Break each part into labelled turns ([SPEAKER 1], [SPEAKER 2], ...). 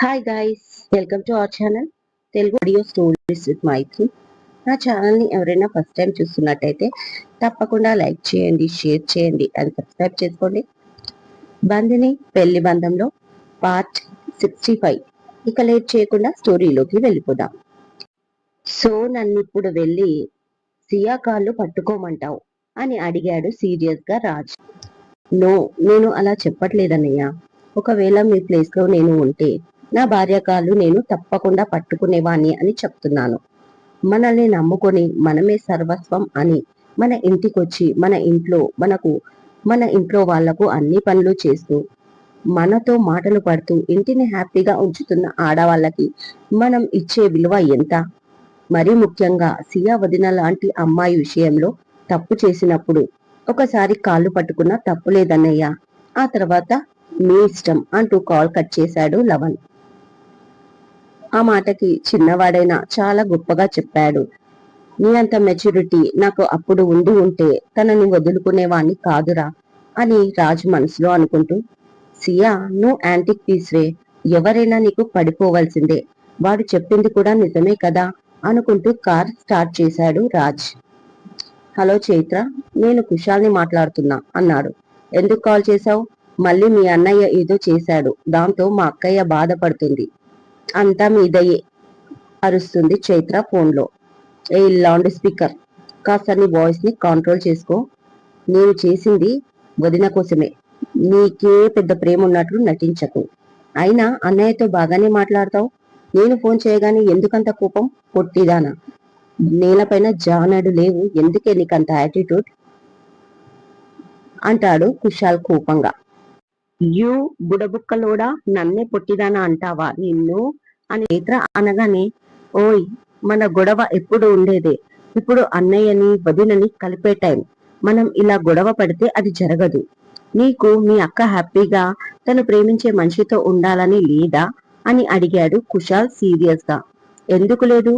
[SPEAKER 1] Hi guys, welcome to our channel Telugu audio stories with Maitri. నా ఛానల్ని ఎవరైనా ఫస్ట్ టైం చూస్తున్నట్టయితే తప్పకుండా లైక్ చేయండి, షేర్ చేయండి అండ్ సబ్స్క్రైబ్ చేసుకోండి. బంధిని పెళ్లి బంధంలో పార్ట్ 65. ఇక లేట్ చేయకుండా స్టోరీలోకి వెళ్ళిపోదాం. సో నన్ను ఇప్పుడు వెళ్ళి సియా కాళ్ళు పట్టుకోమంటావు అని అడిగాడు సీరియస్ గా రాజ్. నో, నేను అలా చెప్పట్లేదన్నయ్య. ఒకవేళ మీ ప్లేస్ లో నేను ఉంటే నా భార్య కాళ్ళు నేను తప్పకుండా పట్టుకునేవాణ్ణి అని చెప్తున్నాను. మనల్ని నమ్ముకొని మనమే సర్వస్వం అని మన ఇంటికొచ్చి మన ఇంట్లో వాళ్లకు అన్ని పనులు చేస్తూ మనతో మాటలు పడుతూ ఇంటిని హ్యాపీగా ఉంచుతున్న ఆడవాళ్ళకి మనం ఇచ్చే విలువ ఎంత? మరీ ముఖ్యంగా సియా వదిన లాంటి అమ్మాయి విషయంలో తప్పు చేసినప్పుడు ఒకసారి కాళ్ళు పట్టుకున్నా తప్పులేదన్నయ్య. ఆ తర్వాత మీ ఇష్టం అంటూ కాల్ కట్ చేశాడు లవన్. ఆ మాటకి చిన్నవాడైనా చాలా గొప్పగా చెప్పాడు. నీ అంత మెచ్యూరిటీ నాకు అప్పుడు ఉండి ఉంటే తనని వదులుకునేవాణ్ణి కాదురా అని రాజు మనసులో అనుకుంటూ, సియా నువ్వు యాంటిక్ పీస్వే, ఎవరైనా నీకు పడిపోవలసిందే, వాడు చెప్పింది కూడా నిజమే కదా అనుకుంటూ కార్ స్టార్ట్ చేశాడు రాజ్. హలో చైత్ర, నేను కుశాల్ని మాట్లాడుతున్నా అన్నాడు. ఎందుకు కాల్ చేశావు? మళ్ళీ మీ అన్నయ్య ఏదో చేశాడు, దాంతో మా అక్కయ్య బాధపడుతుంది. అంతా మీదయ్యే అరుస్తుంది చైత్ర ఫోన్లో. ఏ లౌడ్ స్పీకర్, కాస్త నీ వాయిస్ ని కంట్రోల్ చేసుకో. నేను చేసింది వదిన కోసమే, నీకే పెద్ద ప్రేమ ఉన్నట్లు నటించకు. అయినా అన్నయ్యతో బాగానే మాట్లాడతావు, నేను ఫోన్ చేయగానే ఎందుకంత కోపం? పొట్టిదానా, నేలపైన జానడు లేవు, ఎందుకే నీకంత యాటిట్యూడ్ అంటాడు కుశాల్ కోపంగా. యూ బుడబుక్కలోడా, నన్నే పొట్టిదానా అంటావా నిన్ను అని చైత్ర అనగానే, ఓయ్ మన గొడవ ఎప్పుడు ఉండేదే, ఇప్పుడు అన్నయ్యని వదినని కలిపే టైం. మనం ఇలా గొడవ పడితే అది జరగదు. నీకు మీ అక్క హ్యాపీగా తను ప్రేమించే మనిషితో ఉండాలని లేదా అని అడిగాడు కుశాల్ సీరియస్ గా. ఎందుకు లేదు,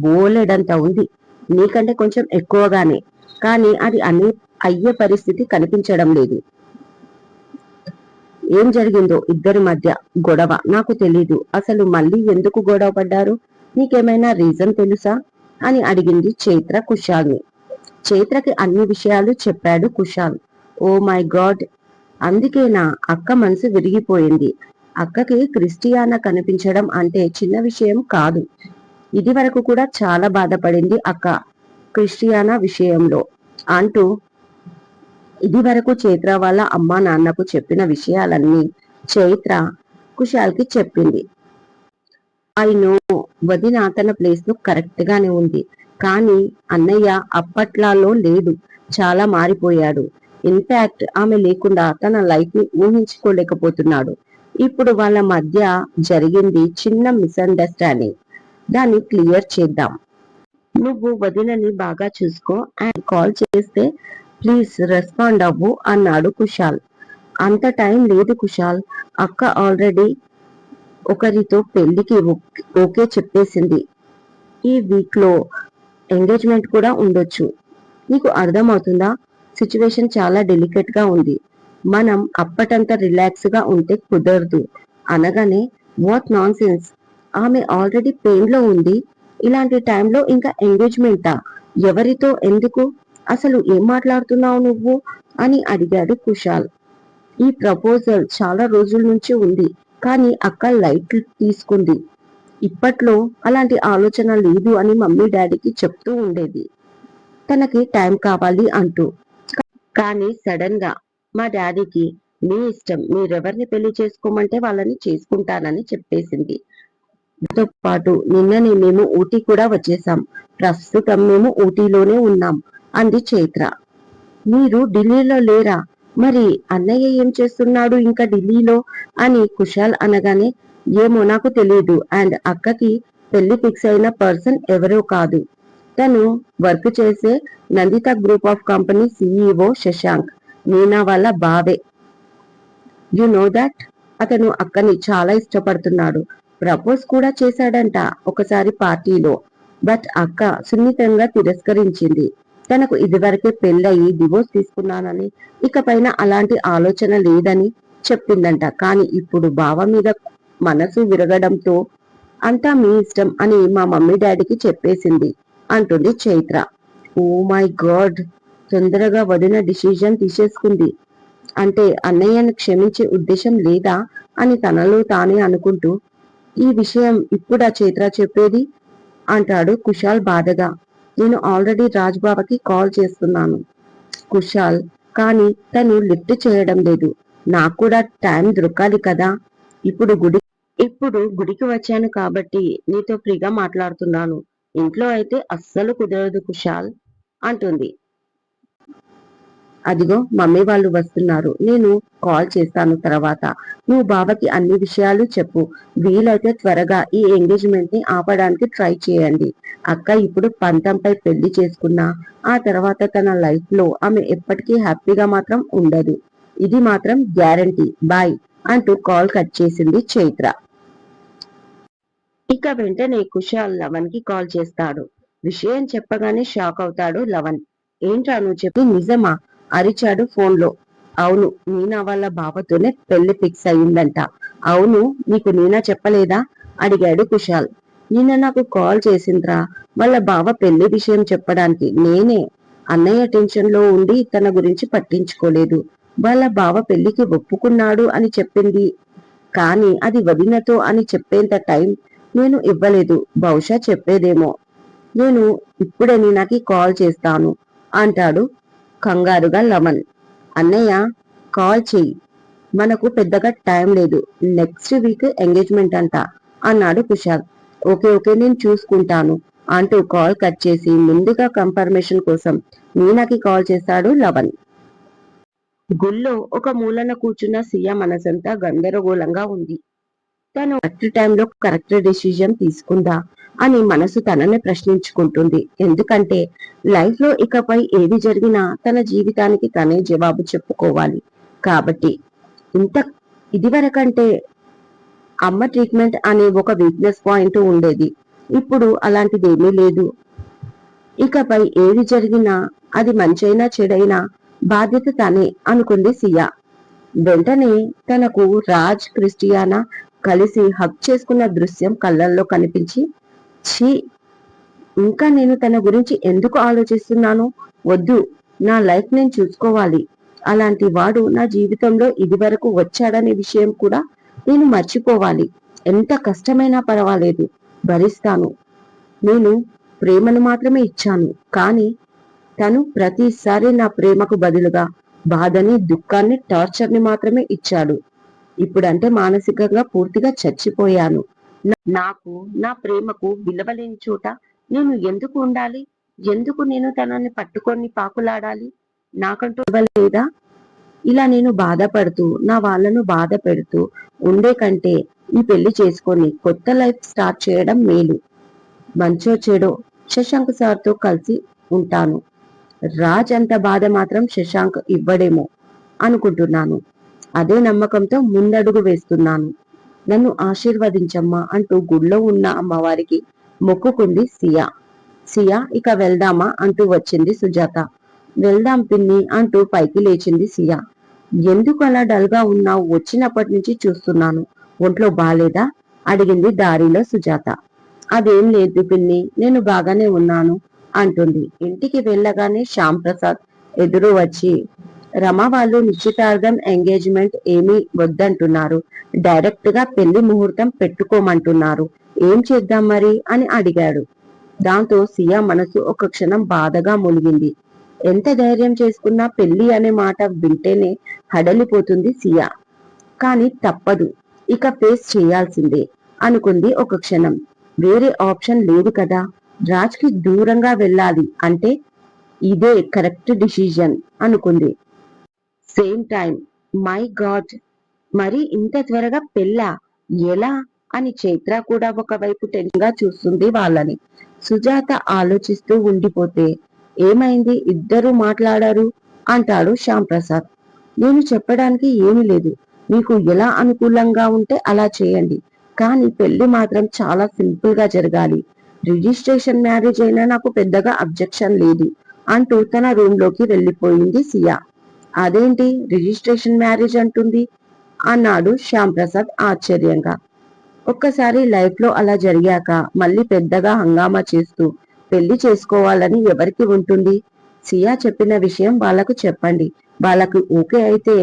[SPEAKER 1] బోలెడంత ఉంది, నీకంటే కొంచెం ఎక్కువగానే, కానీ అది అయ్యే పరిస్థితి కనిపించడం లేదు. ఏం జరిగిందో ఇద్దరి మధ్య గొడవ నాకు తెలీదు, అసలు మళ్ళీ ఎందుకు గొడవ పడ్డారు, నీకేమైనా రీజన్ తెలుసా అని అడిగింది చైత్ర కుశాల్ని. చైత్రకి అన్ని విషయాలు చెప్పాడు కుశాల్. ఓ మై గాడ్, అందుకే నా అక్క మనసు విరిగిపోయింది. అక్కకి క్రిస్టియానా కనిపించడం అంటే చిన్న విషయం కాదు. ఇది వరకు కూడా చాలా బాధపడింది అక్క క్రిస్టియానా విషయంలో అంటూ ఇది వరకు చైత్ర వాళ్ళ అమ్మా నాన్నకు చెప్పిన విషయాలన్నీ చైత్ర కుశాల్కి చెప్పింది. ఐ నో, వదిన తన ప్లేస్ లో కరెక్ట్ గానే ఉంది, కానీ అన్నయ్య అప్పట్లాలో లేడు, చాలా మారిపోయాడు. ఇన్ఫాక్ట్ ఆమె లేకుండా తన లైఫ్ ని ఊహించుకోలేకపోతున్నాడు. ఇప్పుడు వాళ్ళ మధ్య జరిగింది చిన్న మిస్అండర్స్టాండింగ్, దాన్ని క్లియర్ చేద్దాం. నువ్వు వదినని బాగా చూసుకో అండ్ కాల్ చేస్తే ప్లీజ్ రెస్పాండ్ అవ్వు అన్నాడు కుశాల్. అంత టైం లేదు కుశాల్, అక్క ఆల్రెడీ ఒకరితో పెళ్లికి ఓకే చెప్పేసింది. ఈ వీక్ లో ఎంగేజ్మెంట్ కూడా ఉండొచ్చు. నీకు అర్థమవుతుందా? సిచ్యువేషన్ చాలా డెలికేట్ గా ఉంది, మనం అప్పటంతా రిలాక్స్ గా ఉంటే కుదరదు అనగానే, వాట్ నాన్ సెన్స్, ఆమె ఆల్రెడీ పెయిన్ లో ఉంది, ఇలాంటి టైంలో ఇంకా ఎంగేజ్మెంటా, ఎవరితో, ఎందుకు, అసలు ఏం మాట్లాడుతున్నావు నువ్వు అని అడిగాడు కుశాల్. ఈ ప్రపోజల్ చాలా రోజుల నుంచి ఉంది, కానీ అక్క లైట్ తీసుకుంది. ఇప్పట్లో అలాంటి ఆలోచన లేదు అని మమ్మీ డాడీకి చెప్తూ ఉండేది, తనకి టైం కావాలి అంటూ. కానీ సడన్ గా మా డాడీకి మీ ఇష్టం, మీరెవరిని పెళ్లి చేసుకోమంటే వాళ్ళని చేసుకుంటానని చెప్పేసింది. దాంతో పాటు నిన్ననే మేము ఊటీ కూడా వచ్చేసాం, ప్రస్తుతం మేము ఊటీలోనే ఉన్నాం అంది చైత్ర. మీరు ఢిల్లీలో లేరా? మరి అన్నయ్య ఏం చేస్తున్నాడు ఇంకా ఢిల్లీలో అని కుశాల్ అనగానే, ఏమో నాకు తెలియదు, అండ్ అక్కకి పెళ్లి ఫిక్స్ అయిన పర్సన్ ఎవరో కాదు, తను వర్క్ చేసే Nanditha group of company CEO Shashank, Meena వాళ్ళ బావే. యు నో దట్, అతను అక్కని చాలా ఇష్టపడుతున్నాడు, ప్రపోజ్ కూడా చేశాడంట ఒకసారి పార్టీలో, బట్ అక్క సున్నితంగా తిరస్కరించింది. తనకు ఇదివరకే పెళ్ళయి డివోర్స్ తీసుకున్నానని, ఇకపైన అలాంటి ఆలోచన లేదని చెప్పిందంట. కానీ ఇప్పుడు బావ మీద మనసు విరగడంతో అంతా మీ ఇష్టం అని మా మమ్మీ డాడీకి చెప్పేసింది అంటుంది చైత్ర. ఓ మై గాడ్, తొందరగా వదిన డిసిజన్ తీసేసుకుంది అంటే అన్నయ్యను క్షమించే ఉద్దేశం లేదా అని తనలో తానే అనుకుంటూ, ఈ విషయం ఇప్పుడా చైత్ర చెప్పేది అంటాడు కుశాల్ బాధగా. నేను ఆల్రెడీ రాజ్బాబాకి కాల్ చేస్తున్నాను కుశాల్, కానీ తను లిఫ్ట్ చేయడం లేదు. నాకు కూడా టైం దొరకాలి కదా. ఇప్పుడు గుడికి వచ్చాను కాబట్టి నీతో ఫ్రీగా మాట్లాడుతున్నాను. ఇంట్లో అయితే అస్సలు కుదరదు కుశాల్ అంటుంది. అదిగో మమ్మీ వాళ్ళు వస్తున్నారు, నేను కాల్ చేస్తాను తర్వాత. నువ్వు బావకి అన్ని విషయాలు చెప్పు. వీలైతే త్వరగా ఈ ఎంగేజ్మెంట్ ని ఆపడానికి ట్రై చేయండి. అక్క ఇప్పుడు పంతంపై పెళ్లి చేసుకున్నా ఆ తర్వాత తన లైఫ్ లో ఆమె ఎప్పటికీ హ్యాపీగా మాత్రం ఉండదు. ఇది మాత్రం గ్యారంటీ. బాయ్ అంటూ కాల్ కట్ చేసింది చైత్ర. ఇక వెంటనే కుశాల్ లవన్ కి కాల్ చేస్తాడు. విషయం చెప్పగానే షాక్ అవుతాడు లవన్. ఏంట్రా నువ్వు చెప్పి నిజమా అరిచాడు ఫోన్ లో. అవును, నీనా వాళ్ళ బావతోనే పెళ్లి ఫిక్స్ అయ్యిందంట. అవును, నీకు నీనా చెప్పలేదా అడిగాడు కుశాల్. నిన్న నాకు కాల్ చేసింద్రా వాళ్ళ బావ పెళ్లి విషయం చెప్పడానికి. నేనే అన్నయ్య టెన్షన్ లో ఉండి తన గురించి పట్టించుకోలేదు. వాళ్ళ బావ పెళ్లికి ఒప్పుకున్నాడు అని చెప్పింది, కానీ అది వదినతో అని చెప్పేంత టైం నేను ఇవ్వలేదు. బహుశా చెప్పేదేమో. నేను ఇప్పుడే నీనాకి కాల్ చేస్తాను అంటాడు కంగారుగా లవన్. అన్నయ్య కాల్ చెయ్యి, మనకు పెద్దగా టైం లేదు, నెక్స్ట్ వీక్ ఎంగేజ్మెంట్ అంట అన్నాడు కుశాల్. ఓకే ఓకే నేను చూసుకుంటాను అంటూ కాల్ కట్ చేసి ముందుగా కన్ఫర్మేషన్ కోసం మీనాకి కాల్ చేస్తాడు లవన్. గుళ్ళో ఒక మూలన కూర్చున్న సియా మనసంతా గందరగోళంగా ఉంది. తను కరెక్ట్ టైంలో కరెక్ట్ డెసిజన్ తీసుకుందా అని మనసు తననే ప్రశ్నించుకుంటుంది. ఎందుకంటే లైఫ్ లో ఇకపై ఏది జరిగినా తన జీవితానికి తనే జవాబు చెప్పుకోవాలి కాబట్టి. ఇంత ఇదివరకంటే అమ్మ ట్రీట్మెంట్ అనే ఒక వీక్నెస్ పాయింట్ ఉండేది. ఇప్పుడు అలాంటిదేమీ లేదు. ఇకపై ఏది జరిగినా అది మంచైనా చెడైనా బాధ్యత తనే అనుకుంది సియా. వెంటనే తనకు రాజ్ క్రిస్టియానా కలిసి హక్ చేసుకున్న దృశ్యం కళ్ళల్లో కనిపించి, ఛీ, ఇంకా నేను తన గురించి ఎందుకు ఆలోచిస్తున్నాను? వద్దు, నా లైఫ్ నేను చూసుకోవాలి. అలాంటి వాడు నా జీవితంలో ఇదివరకు వచ్చాడనే విషయం కూడా నేను మర్చిపోవాలి. ఎంత కష్టమైనా పర్వాలేదు, భరిస్తాను. నేను ప్రేమను మాత్రమే ఇచ్చాను, కానీ తను ప్రతిసారి నా ప్రేమకు బదులుగా బాధని, దుఃఖాన్ని, టార్చర్ ని మాత్రమే ఇచ్చాడు. ఇప్పుడంటే మానసికంగా పూర్తిగా చచ్చిపోయాను. నాకు నా ప్రేమకు విలువలేని చోట నేను ఎందుకు ఉండాలి? ఎందుకు నేను తనని పట్టుకొని పాకులాడాలి? నాకంటూ లేదా? ఇలా నేను బాధపడుతూ నా వాళ్ళను బాధ పెడుతూ ఉండే కంటే ఈ పెళ్లి చేసుకొని కొత్త లైఫ్ స్టార్ట్ చేయడం మేలు. మంచో చెడో శశాంక్ సార్తో కలిసి ఉంటాను. రాజ్ అంత బాధ మాత్రం శశాంక్ ఇవ్వడేమో అనుకుంటున్నాను. అదే నమ్మకంతో ముందడుగు వేస్తున్నాను. నన్ను ఆశీర్వదించమ్మా అంటూ గుళ్ళో ఉన్న అమ్మవారికి మొక్కుకుంది సియా. సియా, ఇక వెళ్దామా అంటూ వచ్చింది సుజాత. వెళ్దాం పిన్ని అంటూ పైకి లేచింది సియా. ఎందుకు అలా డల్ గా ఉన్నావు? వచ్చినప్పటి నుంచి చూస్తున్నాను, ఒంట్లో బాలేదా అడిగింది దారిలో సుజాత. అదేం లేదు పిన్ని, నేను బాగానే ఉన్నాను అంటుంది. ఇంటికి వెళ్ళగానే శ్యామ్ ప్రసాద్ ఎదురు వచ్చి, రమ వాళ్ళు నిశ్చితార్థం ఎంగేజ్మెంట్ ఏమీ వద్దంటున్నారు, డైరెక్ట్ గా పెళ్లి ముహూర్తం పెట్టుకోమంటున్నారు, ఏం చేద్దాం మరి అని అడిగాడు. దాంతో సియా మనసు ఒక క్షణం బాధగా మునిగింది. ఎంత ధైర్యం చేసుకున్నా పెళ్లి అనే మాట వింటేనే హడలిపోతుంది సియా. కాని తప్పదు, ఇక ఫేస్ చేయాల్సిందే అనుకుంది ఒక క్షణం. వేరే ఆప్షన్ లేదు కదా. రాజ్ కి దూరంగా వెళ్ళాలి అంటే ఇదే కరెక్ట్ డిసిజన్ అనుకుంది. సేమ్ టైం, మై గాడ్, మరి ఇంత త్వరగా పెళ్ళా? ఎలా అని చైత్ర కూడా ఒకవైపు టెన్షన్ గా చూస్తుంది వాళ్ళని. సుజాత ఆలోచిస్తూ ఉండిపోతే, ఏమైంది ఇద్దరు మాట్లాడారు అంటాడు శ్యామ్ ప్రసాద్. నేను చెప్పడానికి ఏమీ లేదు, మీకు ఎలా అనుకూలంగా ఉంటే అలా చేయండి, కానీ పెళ్లి మాత్రం చాలా సింపుల్ గా జరగాలి. రిజిస్ట్రేషన్ మ్యారేజ్ అయినా నాకు పెద్దగా అబ్జెక్షన్ లేదు అంటూ తన రూమ్ లోకి వెళ్లిపోయింది సియా. అదేంటి రిజిస్ట్రేషన్ మ్యారేజ్ అంటుంది అన్నాడు శ్యామ్ ప్రసాద్ ఆశ్చర్యంగా. ఒక్కసారి లైఫ్ లో అలా జరిగాక మళ్ళీ పెద్దగా హంగామా చేస్తూ పెళ్లి చేసుకోవాలని ఎవరికి ఉంటుంది? సియా చెప్పిన విషయం వాళ్ళకు చెప్పండి. వాళ్ళకు ఓకే అయితే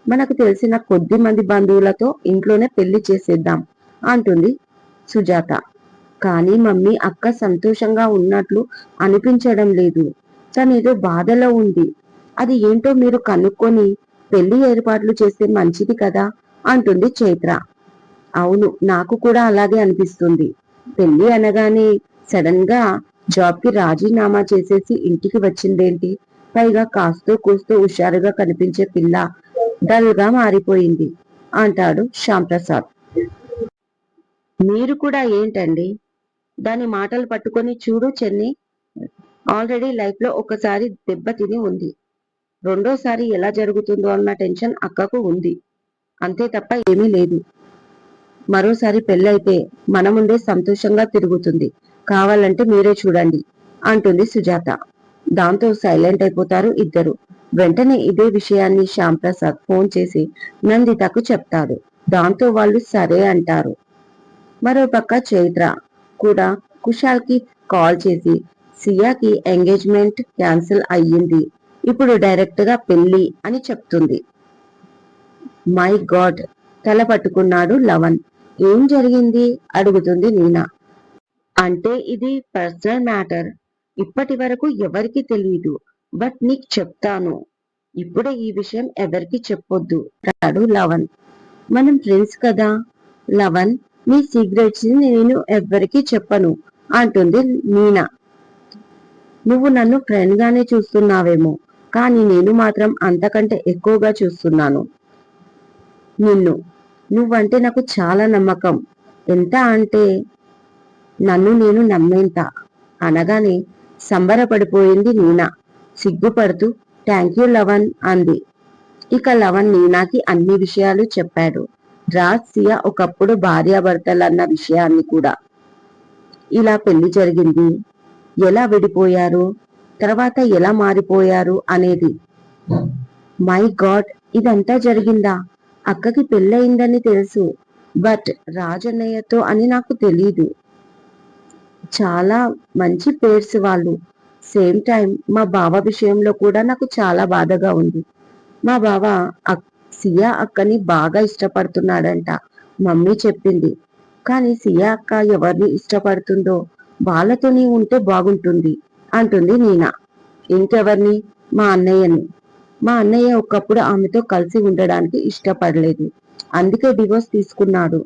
[SPEAKER 1] మనకు తెలిసిన కొద్ది మంది బంధువులతో ఇంట్లోనే పెళ్లి చేసేద్దాం అంటుంది సుజాత. కానీ మమ్మీ, అక్క సంతోషంగా ఉన్నట్లు అనిపించడం లేదు. తనేదో బాధలో ఉంది. అది ఏంటో మీరు కనుక్కొని పెళ్లి ఏర్పాట్లు చేస్తే మంచిది కదా అంటుంది చైత్ర. అవును, నాకు కూడా అలాగే అనిపిస్తుంది. పెళ్లి అనగానే సడన్ గా జాబ్ కి రాజీనామా చేసేసి ఇంటికి వచ్చిందేంటి? పైగా కాస్తో కూస్తో హుషారుగా కనిపించే పిల్ల డల్ గా మారిపోయింది అంటాడు శ్యాంప్రసాద్. మీరు కూడా ఏంటండి దాని మాటలు పట్టుకొని? చూడు చెన్ని, ఆల్రెడీ లైఫ్ లో ఒకసారి దెబ్బతిని ఉంది. రెండోసారి ఎలా జరుగుతుందో అన్న టెన్షన్ అక్కకు ఉంది. అంతే తప్ప ఏమీ లేదు. మరోసారి పెళ్ళైతే మన ముందే సంతోషంగా తిరుగుతుంది. కావాలంటే మీరే చూడండి అంటుంది సుజాత. దాంతో సైలెంట్ అయిపోతారు ఇద్దరు. వెంటనే ఇదే విషయాన్ని శ్యాంప్రసాద్ ఫోన్ చేసి నందితకు చెప్తాడు. దాంతో వాళ్ళు సరే అంటారు. మరోపక్క చైత్ర కూడా కుశాల్ కి కాల్ చేసి సియాకి ఎంగేజ్మెంట్ క్యాన్సిల్ అయ్యింది, ఇప్పుడు డైరెక్ట్ గా పెళ్లి అని చెప్తుంది. మై గాడ్, తల పట్టుకున్నాడు లవన్. ఏం జరిగింది అడుగుతుంది నీనా. అంటే ఇది పర్సనల్ మ్యాటర్. ఇప్పటి వరకు ఎవరికి తెలియదు. బట్ నీకు చెప్తాను. ఇప్పుడే ఈ విషయం ఎవరికి చెప్పొద్దు అన్నాడు లవన్. మనం ఫ్రెండ్స్ కదా లవన్, నీ సీక్రెట్స్ నేను ఎవ్వరికి చెప్పను అంటుంది నీనా. నువ్వు నన్ను ఫ్రెండ్ గానే చూస్తున్నావేమో, కానీ నేను మాత్రం అంతకంటే ఎక్కువగా చూస్తున్నాను నిన్ను. నువ్వంటే నాకు చాలా నమ్మకం. ఎంత అంటే నన్ను నేను నమ్మేంత అనగానే సంబరపడిపోయింది నీనా. సిగ్గుపడుతూ థ్యాంక్ యూ లవన్ అంది. ఇక లవన్ నీనాకి అన్ని విషయాలు చెప్పాడు. రాజ్ సియా ఒకప్పుడు భార్యాభర్తలన్న విషయాన్ని కూడా. ఇలా పెళ్లి జరిగింది, ఎలా విడిపోయారు, తర్వాత ఎలా మారిపోయారు అనేది. మై గాడ్, ఇదంతా జరిగిందా? అక్కకి పెళ్ళయిందని తెలుసు, బట్ రాజన్నయ్యతో అని నాకు తెలీదు. చాలా మంచి పేర్స్ వాళ్ళు. సేమ్ టైం మా బావ విషయంలో కూడా నాకు చాలా బాధగా ఉంది. మా బావ సియా అక్కని బాగా ఇష్టపడుతున్నాడంట, మమ్మీ చెప్పింది. కానీ సియా అక్క ఎవరిని ఇష్టపడుతుందో వాళ్ళతోనే ఉంటే బాగుంటుంది అంటుంది నీనా. ఇంకెవరిని? మా అన్నయ్యని. మా అన్నయ్య ఒకప్పుడు ఆమెతో కలిసి ఉండడానికి ఇష్టపడలేదు, అందుకే డివోర్స్ తీసుకున్నాడు.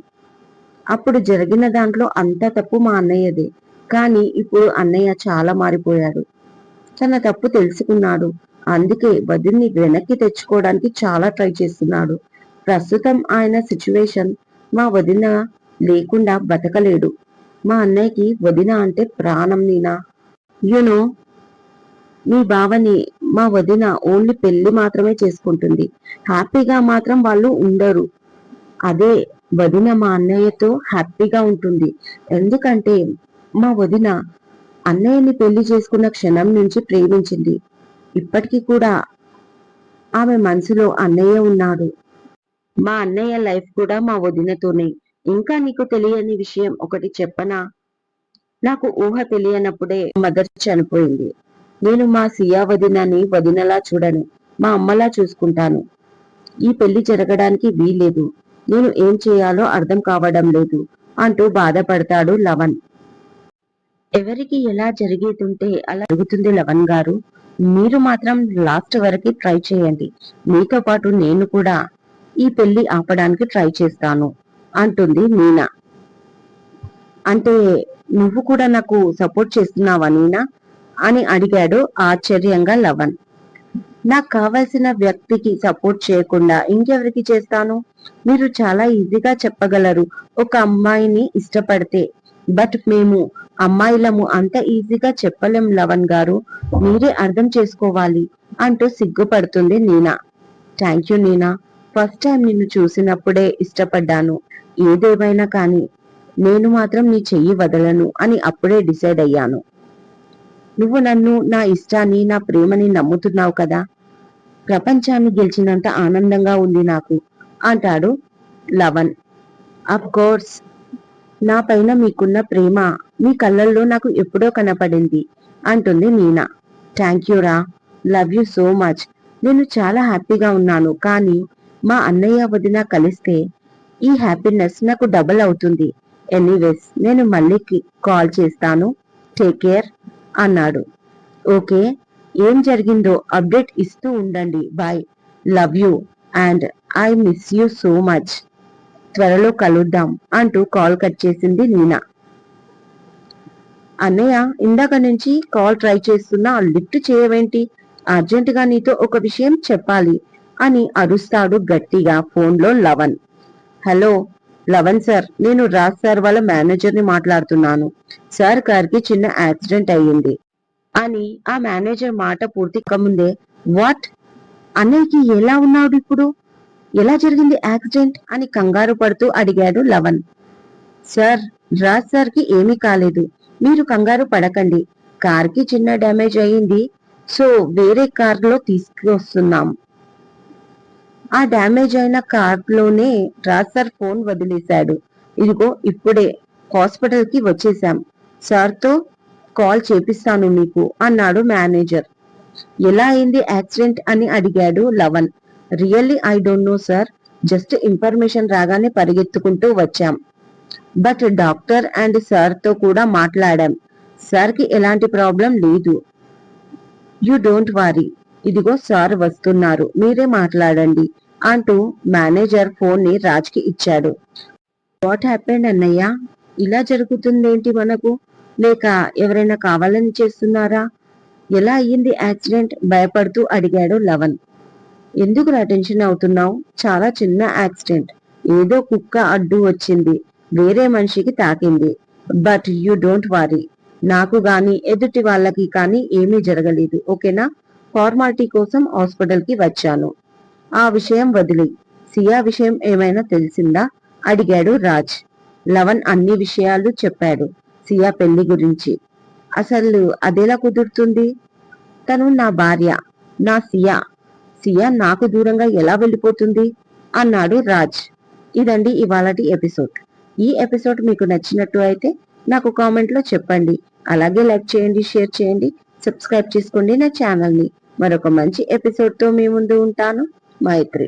[SPEAKER 1] అప్పుడు జరిగిన దాంట్లో అంతా తప్పు మా అన్నయ్యదే. కానీ ఇప్పుడు అన్నయ్య చాలా మారిపోయాడు. తన తప్పు తెలుసుకున్నాడు. అందుకే వదిన్ని వెనక్కి తెచ్చుకోవడానికి చాలా ట్రై చేస్తున్నాడు. ప్రస్తుతం ఆయన సిచ్యువేషన్, మా వదిన లేకుండా బతకలేడు. మా అన్నయ్యకి వదిన అంటే ప్రాణం నీనా. యునో, మీ బావని మా వదిన ఓన్లీ పెళ్లి మాత్రమే చేసుకుంటుంది. హ్యాపీగా మాత్రం వాళ్ళు ఉండరు. అదే వదిన మా అన్నయ్యతో హ్యాపీగా ఉంటుంది. ఎందుకంటే మా వదిన అన్నయ్యని పెళ్లి చేసుకున్న క్షణం నుంచి ప్రేమించింది. ఇప్పటికీ కూడా ఆమె మనసులో అన్నయ్య ఉన్నాడు. మా అన్నయ్య లైఫ్ కూడా మా వదినతోనే. ఇంకా నీకు తెలియని విషయం ఒకటి చెప్పనా? నాకు ఊహ తెలియనప్పుడే మదర్ చనిపోయింది. నేను మా సియా వదినని వదినలా చూడను, మా అమ్మలా చూసుకుంటాను. ఈ పెళ్లి జరగడానికి వీల్లేదు. నేను ఏం చేయాలో అర్థం కావడం లేదు అంటూ బాధపడతాడు లవన్. ఎవరికి ఎలా జరిగేతుంటే అలా జరుగుతుంది లవన్ గారు. మీరు మాత్రం లాస్ట్ వరకు ట్రై చేయండి. మీతో పాటు నేను కూడా ఈ పెళ్లి ఆపడానికి ట్రై చేస్తాను అంటుంది మీనా. అంటే నువ్వు కూడా నాకు సపోర్ట్ చేస్తున్నావా నీనా అని అడిగాడు ఆశ్చర్యంగా లవన్. నాకు కావలసిన వ్యక్తికి సపోర్ట్ చేయకుండా ఇంకెవరికి చేస్తాను? మీరు చాలా ఈజీగా చెప్పగలరు ఒక అమ్మాయిని ఇష్టపడితే, బట్ మేము అమ్మాయిలము అంత ఈజీగా చెప్పలేం లవన్ గారు, మీరే అర్థం చేసుకోవాలి అంటూ సిగ్గుపడుతుంది Neena. Thank you Neena, first time నిన్ను చూసినప్పుడే ఇష్టపడ్డాను. ఏదేమైనా కానీ నేను మాత్రం నీ చెయ్యి వదలను అని అప్పుడే డిసైడ్ అయ్యాను. నువ్వు నన్ను, నా ఇష్టాన్ని, నా ప్రేమని నమ్ముతున్నావు కదా. ప్రపంచాన్ని గెలిచినంత ఆనందంగా ఉంది నాకు అంటాడు లవన్. అఫ్ కోర్స్ నా పైన మీకున్న ప్రేమ మీ కళ్ళల్లో నాకు ఎప్పుడో కనపడింది అంటుంది మీనా. థ్యాంక్ యూ రా, లవ్ యూ సో మచ్. నేను చాలా హ్యాపీగా ఉన్నాను, కానీ మా అన్నయ్య వదిన కలిస్తే ఈ హ్యాపీనెస్ నాకు డబుల్ అవుతుంది. ఎనీవేస్, నేను మళ్ళీ కాల్ చేస్తాను. టేక్ కేర్ అన్నాడు. ఓకే, ఏం జరిగిందో అప్డేట్ ఇస్తూ ఉండండి. Bye, love you and I miss you so much. త్వరలో కలుద్దాం అంటూ కాల్ కట్ చేసింది నీనా. అన్నయ్య, ఇందాక నుంచి కాల్ ట్రై చేస్తున్నా లిఫ్ట్ చేయవేంటి? అర్జెంటుగా నీతో ఒక విషయం చెప్పాలి అని అరుస్తాడు గట్టిగా ఫోన్లో లవన్. హలో లవన్ సార్, నేను రాజ్ సార్ వాళ్ళ మేనేజర్ ని మాట్లాడుతున్నాను. సార్ గారికి చిన్న యాక్సిడెంట్ అయ్యింది అని ఆ మేనేజర్ మాట పూర్తి కముందే, వాట్? అన్నయ్యకి ఎలా ఉన్నాడు ఇప్పుడు? ఎలా జరిగింది యాక్సిడెంట్ అని కంగారు పడుతూ అడిగాడు లవన్. సార్, రాజ్ సార్ కి ఏమీ కాలేదు, మీరు కంగారు పడకండి. కార్ కి చిన్న డ్యామేజ్ అయ్యింది, సో వేరే కార్ లో తీసుకొస్తున్నాం. ఆ డ్యామేజ్ అయిన కార్ లోనే రాజ్ సార్ ఫోన్ వదిలేశాడు. ఇదిగో ఇప్పుడే హాస్పిటల్ కి వచ్చేసాం. సార్ తో కాల్ చేపిస్తాను మీకు అన్నాడు మేనేజర్. ఎలా అయింది యాక్సిడెంట్ అని అడిగాడు Lavan. Really I don't know sir, just information రాగానే పరిగెత్తుకుంటూ వచ్చాం. బట్ డాక్టర్ అండ్ సార్ తో కూడా మాట్లాడాం. సార్ కి ఎలాంటి ప్రాబ్లం లేదు. యూ డోంట్ వారీ. ఇదిగో సార్ వస్తున్నారు, మీరే మాట్లాడండి అంటూ మేనేజర్ ఫోన్ ని రాజ్ కి ఇచ్చాడు. వాట్ హ్యాపెండ్ అన్నయ్య? ఇలా జరుగుతుందేంటి మనకు? లేక ఎవరైనా కావాలని చేస్తున్నారా? ఎలా అయ్యింది యాక్సిడెంట్? భయపడుతూ అడిగాడు లవన్. ఎందుకురా టెన్షన్ అవుతున్నావు? చాలా చిన్న యాక్సిడెంట్, ఏదో కుక్క అడ్డు వచ్చింది, వేరే మనిషికి తాకింది. బట్ యూ డోంట్ వారీ. నాకు గాని ఎదుటి వాళ్ళకి కానీ ఏమీ జరగలేదు, ఓకేనా? ఫార్మాలిటీ కోసం హాస్పిటల్ కి వచ్చాను. ఆ విషయం వదిలి సియా విషయం ఏమైనా తెలిసిందా అడిగాడు రాజ్. లవన్ అన్ని విషయాలు చెప్పాడు సియా పెళ్లి గురించి. అసలు అదెలా కుదురుతుంది? తను నా భార్య, నా సియా. సియా నాకు దూరంగా ఎలా వెళ్ళిపోతుంది అన్నాడు రాజ్. ఇదండి ఇవాళటి ఎపిసోడ్. ఈ ఎపిసోడ్ మీకు నచ్చినట్టు అయితే నాకు కామెంట్ లో చెప్పండి. అలాగే లైక్ చేయండి, షేర్ చేయండి, సబ్స్క్రైబ్ చేసుకోండి నా ఛానల్ ని. మరొక మంచి ఎపిసోడ్ తో మీ ముందు ఉంటాను. మైత్రి.